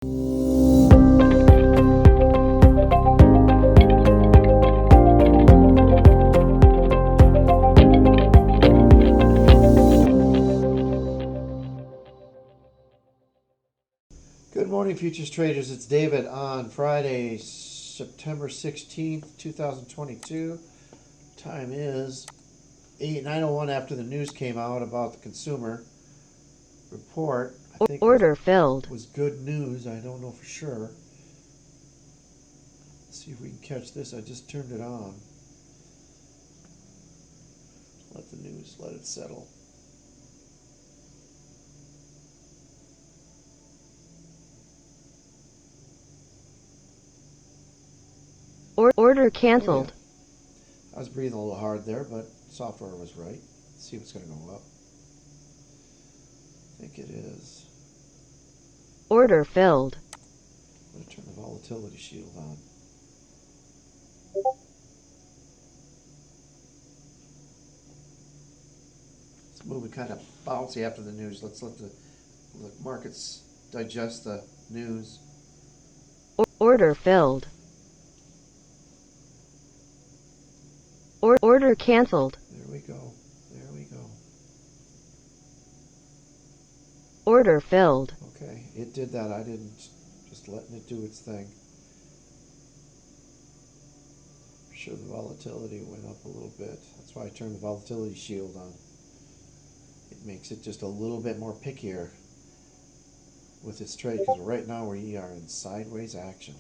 Good morning, futures traders. It's David on Friday, September 16th, 2022. Time is 9:01 after the news came out about the consumer report. I think Order filled. it was good news. I don't know for sure. Let's see if we can catch this. I just turned it on. Let the news, let it settle. Order canceled. Oh, yeah. I was breathing a little hard there, but software was right. Let's see what's going to go up. I think it is. Order filled. I'm going to turn the volatility shield on. It's moving kind of bouncy after the news. Let's let the markets digest the news. Order filled. Order canceled. There we go. There we go. Order filled. Okay, it did that. I didn't. Just letting it do its thing. I'm sure the volatility went up a little bit. That's why I turned the volatility shield on. It makes it just a little bit more pickier with this trade, because right now we are in sideways action.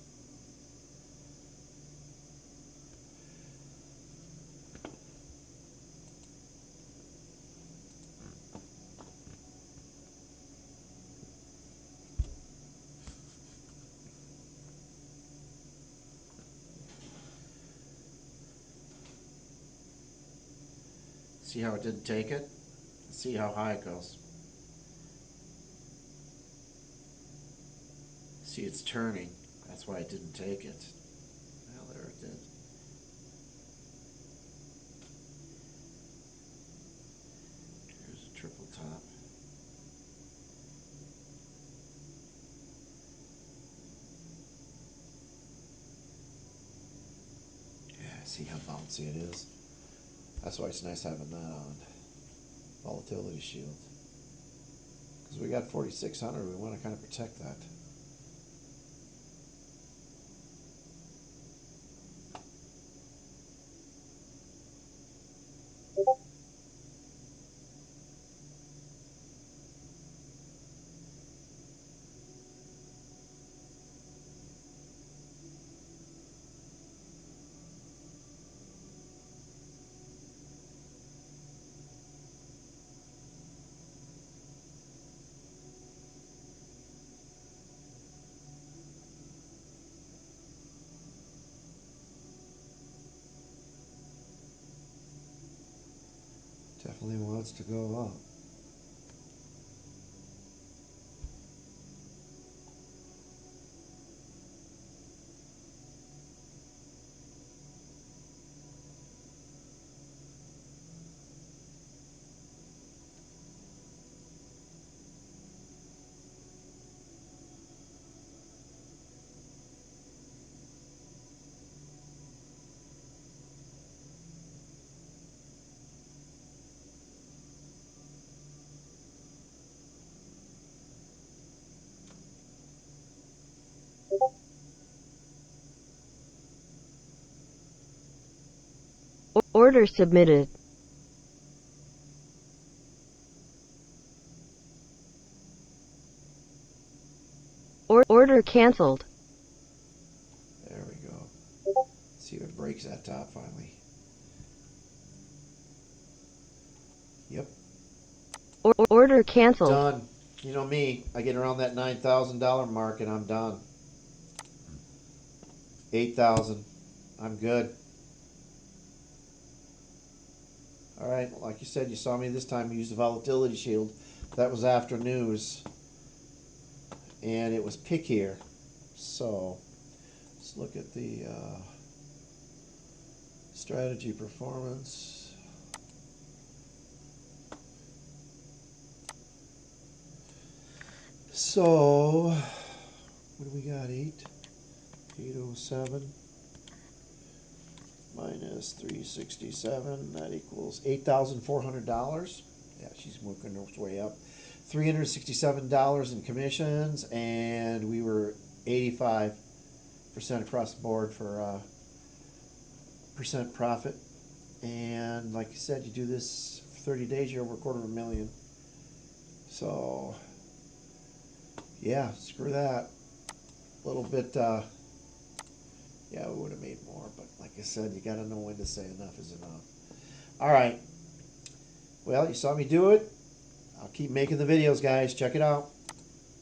See how it didn't take it? See how high it goes. See, it's turning. That's why it didn't take it. Well, there it did. Here's a triple top. Yeah, see how bouncy it is? That's why it's nice having that on. Volatility shield. Because we got 4,600, we want to kind of protect that. Definitely wants to go up. Order submitted. Order canceled. There we go. See if it breaks that top finally. Yep. Order canceled. Done. You know me, I get around that $9,000 mark and I'm done. 8,000. I'm good. All right, like you said, you saw me this time use the volatility shield. That was after news, and it was pickier. So let's look at the strategy performance. So What do we got? 807 minus 367. That equals $8,400. Yeah, she's working her way up. $367 in commissions, and we were 85% across the board for percent profit. And like I said, you do this for 30 days, you're over $250,000. So yeah, screw that. A little bit, yeah, we would have made more, but like I said, you got to know when to say enough is enough. All right. Well, you saw me do it. I'll keep making the videos, guys. Check it out.